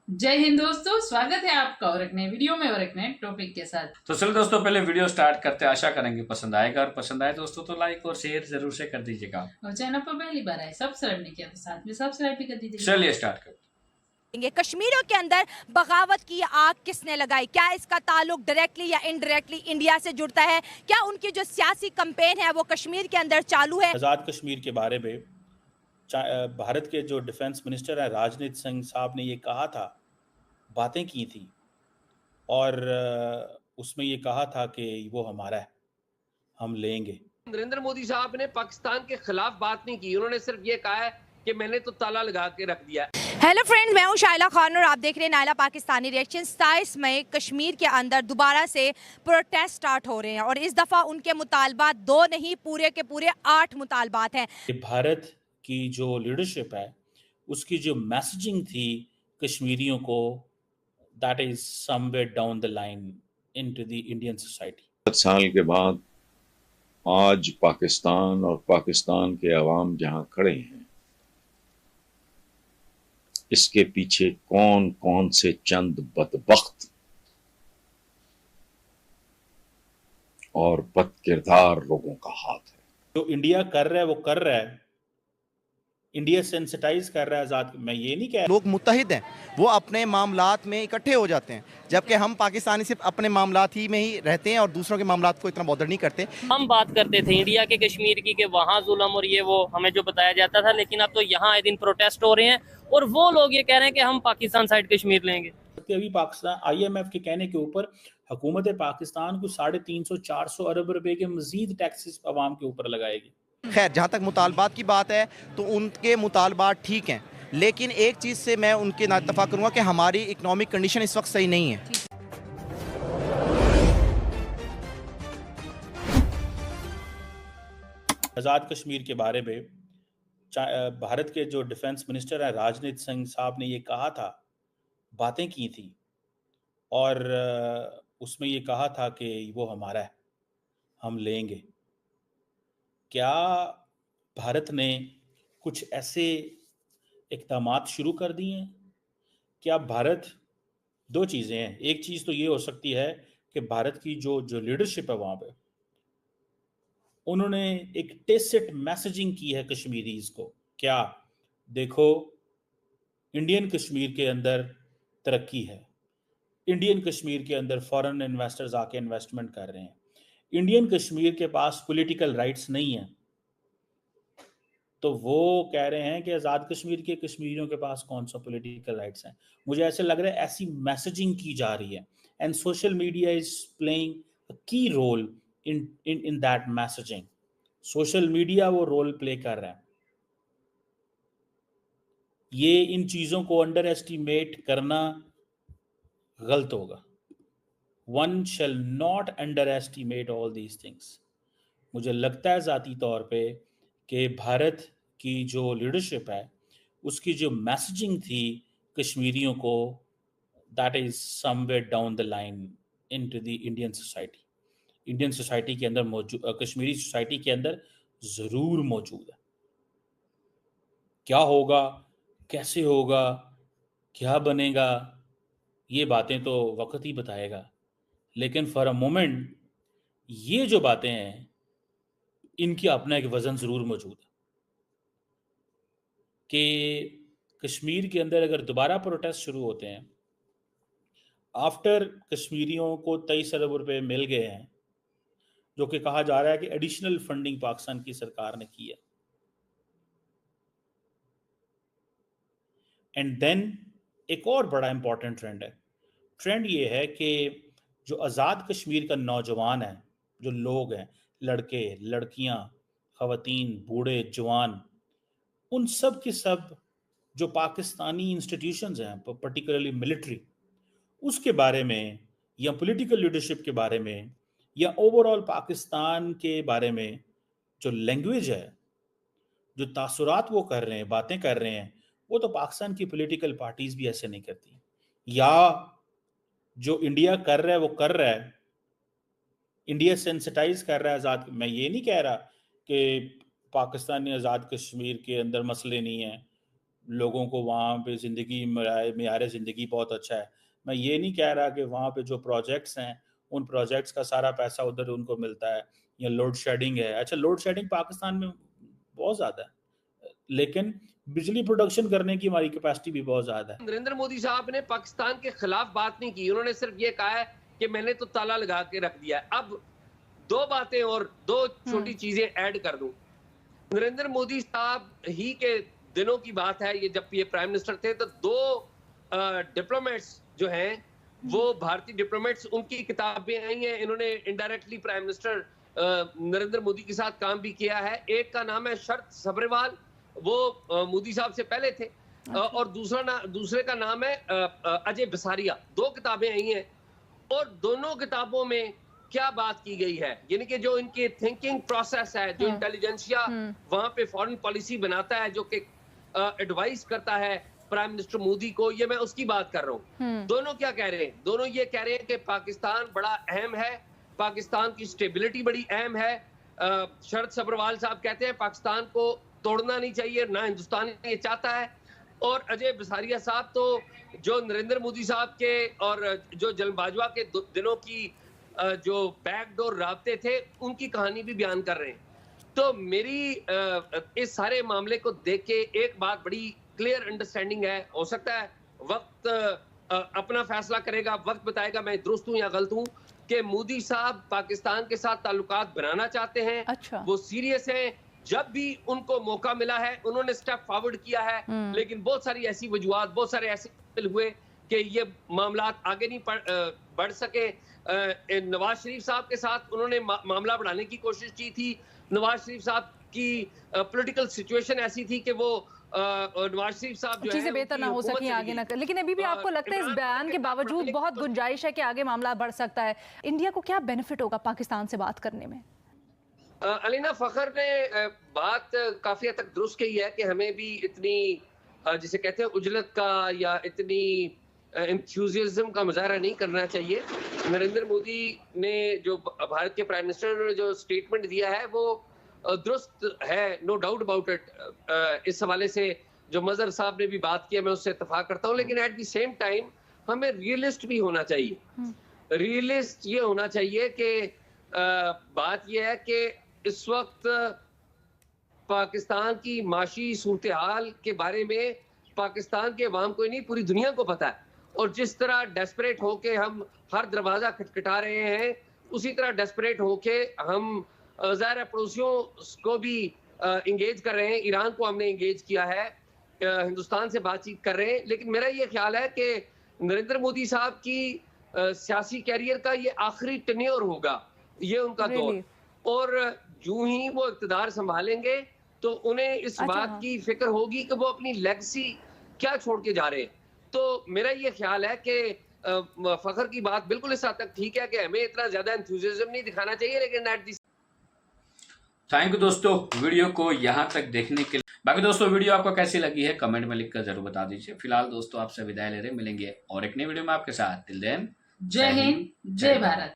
जय हिंद दोस्तों, स्वागत है आपका और एक नए वीडियो में और एक नए टॉपिक के साथ। तो चलो दोस्तों, पहले वीडियो स्टार्ट करते हैं। आशा करेंगे पसंद आएगा, और पसंद आए दोस्तों तो लाइक और शेयर जरूर से कर दीजिएगा। और चैनल पर पहली बार आए सब्सक्राइब नहीं किया तो साथ में सब्सक्राइब भी कर दीजिएगा। चलिए स्टार्ट करते हैं। कश्मीरियों के अंदर बगावत की आग किसने लगाई? क्या इसका ताल्लुक डायरेक्टली या इनडायरेक्टली इंडिया से जुड़ता है? क्या उनकी जो सियासी कैंपेन है वो कश्मीर के अंदर चालू है? आज़ाद कश्मीर के बारे में भारत के जो डिफेंस मिनिस्टर हैं राजनाथ सिंह साहब ने ये कहा था, बातें की थी और उसमें ये कहा था कि वो हमारा है, हम लेंगे। नरेंद्र मोदी साहब ने पाकिस्तान के खिलाफ बात नहीं की, उन्होंने सिर्फ ये कहा है कि मैंने तो ताला लगा के रख दिया। हेलो फ्रेंड्स, मैं हूं शाइला खान और आप देख रहे हैं नायला पाकिस्तानी रिएक्शन। 27 मई कश्मीर के अंदर दोबारा से प्रोटेस्ट स्टार्ट हो रहे हैं और इस दफ़ा उनके मुतालबात 2 नहीं, पूरे के पूरे 8 मुतालबात हैं। कि भारत की जो लीडरशिप है उसकी जो मैसेजिंग थी कश्मीरियों को, that is somewhere down the line into the Indian society. 7 साल के बाद आज पाकिस्तान और पाकिस्तान के अवाम जहां खड़े हैं, इसके पीछे कौन कौन से चंद बदबख्त और बदकिरदार लोगों का हाथ है। जो इंडिया कर रहा है वो कर रहा है, इंडिया सेंसिटाइज कर रहा है आज़ाद। मैं ये नहीं कह रहा, लोग मुत्तहिद हैं, वो अपने मामलात में इकट्ठे हो जाते हैं, जबकि हम पाकिस्तानी सिर्फ अपने मामलात ही में ही रहते हैं और दूसरों के मामलात को इतना बॉदर नहीं करते। हम बात करते थे इंडिया के कश्मीर की कि वहाँ जुल्म और ये वो हमें जो बताया जाता था, लेकिन अब तो यहाँ आए दिन प्रोटेस्ट हो रहे हैं और वो लोग ये कह रहे हैं कि हम पाकिस्तान साइड कश्मीर लेंगे। अभी पाकिस्तान IMF के कहने के ऊपर हुकूमत पाकिस्तान को 350-400 अरब रुपए के मजीद टैक्सेस अवाम के ऊपर लगाएगी। खैर, जहाँ तक मुतालबात की बात है तो उनके मुतालबात ठीक हैं, लेकिन एक चीज़ से मैं उनके ना इत्तफाक करूँगा कि हमारी इकनॉमिक कंडीशन इस वक्त सही नहीं है। आज़ाद कश्मीर के बारे में भारत के जो डिफेंस मिनिस्टर हैं राजनाथ सिंह साहब ने ये कहा था, बातें की थी और उसमें ये कहा था कि वो हमारा है, हम लेंगे। क्या भारत ने कुछ ऐसे इक़दामात शुरू कर दिए हैं? क्या भारत, दो चीज़ें हैं, एक चीज़ तो ये हो सकती है कि भारत की जो लीडरशिप है वहाँ पे उन्होंने एक टेसिट मैसेजिंग की है कश्मीरीज को। क्या देखो, इंडियन कश्मीर के अंदर तरक्की है, इंडियन कश्मीर के अंदर फॉरेन इन्वेस्टर्स आके इन्वेस्टमेंट कर रहे हैं, इंडियन कश्मीर के पास पॉलिटिकल राइट्स नहीं है। तो वो कह रहे हैं कि आज़ाद कश्मीर के कश्मीरियों के पास कौन सा पॉलिटिकल राइट्स हैं। मुझे ऐसे लग रहा है ऐसी मैसेजिंग की जा रही है and social media is playing a key role in that messaging. Social media वो रोल प्ले कर रहा है। ये इन चीज़ों को अंडर एस्टिमेट करना गलत होगा। One shall not under estimate all these things. मुझे लगता है ज़ाती तौर पे कि भारत की जो लीडरशिप है उसकी जो मैसेजिंग थी कश्मीरियों को, that is somewhere down the line into the Indian society. Indian society के अंदर मौजूद, कश्मीरी सोसाइटी के अंदर ज़रूर मौजूद है। क्या होगा, कैसे होगा, क्या बनेगा, ये बातें तो वक्त ही बताएगा। लेकिन फॉर अ मोमेंट ये जो बातें हैं इनकी अपना एक वज़न ज़रूर मौजूद है कि कश्मीर के अंदर अगर दोबारा प्रोटेस्ट शुरू होते हैं, आफ्टर कश्मीरियों को 23 अरब रुपए मिल गए हैं, जो कि कहा जा रहा है कि एडिशनल फंडिंग पाकिस्तान की सरकार ने की है, एंड देन एक और बड़ा इंपॉर्टेंट ट्रेंड है। ट्रेंड ये है कि जो आज़ाद कश्मीर का नौजवान है, जो लोग हैं, लड़के लड़कियां, ख़वातीन, बूढ़े जवान, उन सब के सब जो पाकिस्तानी इंस्टीट्यूशंस हैं, पर्टिकुलरली मिलिट्री, उसके बारे में या पॉलिटिकल लीडरशिप के बारे में या ओवरऑल पाकिस्तान के बारे में जो लैंग्वेज है, जो तासुरात वो कर रहे हैं, बातें कर रहे हैं, वो तो पाकिस्तान की पॉलिटिकल पार्टीज भी ऐसे नहीं करती। या जो इंडिया कर रहा है वो कर रहा है, इंडिया सेंसिटाइज कर रहा है आज़ाद। मैं ये नहीं कह रहा कि पाकिस्तानी आज़ाद कश्मीर के अंदर मसले नहीं हैं, लोगों को वहाँ पे ज़िंदगी मेयार ज़िंदगी बहुत अच्छा है। मैं ये नहीं कह रहा कि वहाँ पे जो प्रोजेक्ट्स हैं उन प्रोजेक्ट्स का सारा पैसा उधर उनको मिलता है या लोड शेडिंग है। अच्छा, लोड शेडिंग पाकिस्तान में बहुत ज़्यादा है, लेकिन बिजली प्रोडक्शन करने की हमारी कैपेसिटी भी बहुत ज़्यादा है। नरेंद्र मोदी साहब ने पाकिस्तान के खिलाफ बात नहीं की, उन्होंने सिर्फ ये कहा है कि मैंने तो ताला लगा के रख दिया है। अब दो बातें और दो छोटी चीजें ऐड कर दूं। नरेंद्र मोदी साहब ही के दिनों की बात है, ये जब ये प्राइम मिनिस्टर थे, तो दो डिप्लोमेट्स जो हैं वो भारतीय डिप्लोमेट्स, उनकी किताबें आई हैं, इन्होंने indirectly prime minister Narendra Modi के साथ काम भी किया है। एक का नाम है शरद सब्रेवाल, वो मोदी साहब से पहले थे, और दूसरे का नाम है अजय बिसारिया। दो किताबें आई हैं और दोनों किताबों में क्या बात की गई है, यानी कि जो इनकी थिंकिंग प्रोसेस है, जो इंटेलिजेंसिया वहां पे फॉरेन पॉलिसी बनाता है, जो कि एडवाइस करता है प्राइम मिनिस्टर मोदी को, ये मैं उसकी बात कर रहा हूँ। दोनों क्या कह रहे हैं? दोनों ये कह रहे हैं कि पाकिस्तान बड़ा अहम है, पाकिस्तान की स्टेबिलिटी बड़ी अहम है। शरद सब्रेवाल साहब कहते हैं पाकिस्तान को तोड़ना नहीं चाहिए, ना हिंदुस्तान ये चाहता है। और अजय बिसारिया साहब तो जो नरेंद्र मोदी साहब के और जो जल बाजवा के दिनों की जो बैकडोर राब्ते थे, उनकी कहानी भी बयान कर रहे हैं। तो मेरी इस सारे मामले को देख के एक बात बड़ी क्लियर अंडरस्टैंडिंग है। हो सकता है वक्त अपना फैसला करेगा, वक्त बताएगा मैं दुरुस्त हूं या गलत हूं, कि मोदी साहब पाकिस्तान के साथ ताल्लुकात बनाना चाहते हैं। अच्छा। वो सीरियस हैं, जब भी उनको मौका मिला है उन्होंने स्टेप फॉरवर्ड किया है, लेकिन बहुत सारी ऐसी वजूहात, बहुत सारे ऐसे हुए कि ये मामला आगे नहीं बढ़ सके। नवाज शरीफ साहब के साथ उन्होंने मामला बढ़ाने की कोशिश की थी। नवाज शरीफ साहब की पॉलिटिकल सिचुएशन ऐसी थी कि वो नवाज शरीफ साहब जो चीजें बेहतर ना हो सकी, आगे ना कर, लेकिन अभी भी आपको लगता है इस बयान के बावजूद बहुत गुंजाइश है कि आगे मामला बढ़ सकता है? इंडिया को क्या बेनिफिट होगा पाकिस्तान से बात करने में? अलीना फखर ने बात काफी हद तक दुरुस्त कही है कि हमें भी इतनी जिसे कहते हैं उजलत का या इतनी एंथुसियाज्म का मुजाहरा नहीं करना चाहिए। नरेंद्र मोदी ने जो भारत के प्राइम मिनिस्टर ने जो स्टेटमेंट दिया है वो दुरुस्त है, नो डाउट अबाउट इट। इस हवाले से जो मजहर साहब ने भी बात की है, मैं उससे इत्तेफाक करता हूँ, लेकिन एट द सेम टाइम हमें रियलिस्ट भी होना चाहिए। रियलिस्ट ये होना चाहिए कि बात यह है कि इस वक्त पाकिस्तान की माशी सूरत हाल के बारे में पाकिस्तान के अवाम को ही नहीं, पूरी दुनिया को पता है। और जिस तरह डेस्परेट होके हम हर दरवाजा खटखटा रहे हैं, उसी तरह डेस्परेट होके हम ज़ाहिर पड़ोसियों को भी इंगेज कर रहे हैं। ईरान को हमने इंगेज किया है, हिंदुस्तान से बातचीत कर रहे हैं। लेकिन मेरा ये ख्याल है कि नरेंद्र मोदी साहब की सियासी कैरियर का ये आखिरी टेन्योर होगा, ये उनका दौर। और यूं ही वो इक़्तिदार संभालेंगे तो उन्हें इस बात की फिक्र होगी कि वो अपनी लेगेसी क्या छोड़ के जा रहे हैं। तो मेरा ये ख्याल है कि फखर की बात बिल्कुल इस हद तक ठीक है कि हमें इतना ज्यादा एंथुसियाज्म नहीं दिखाना चाहिए, लेकिन एट दी थैंक यू दोस्तों वीडियो को यहाँ तक देखने के लिए। बाकी दोस्तों वीडियो आपको कैसी लगी है कमेंट में लिखकर जरूर बता दीजिए। फिलहाल दोस्तों आपसे विदाई ले रहे, मिलेंगे और एक नई वीडियो में आपके साथ। टिल देन जय हिंद, जय भारत।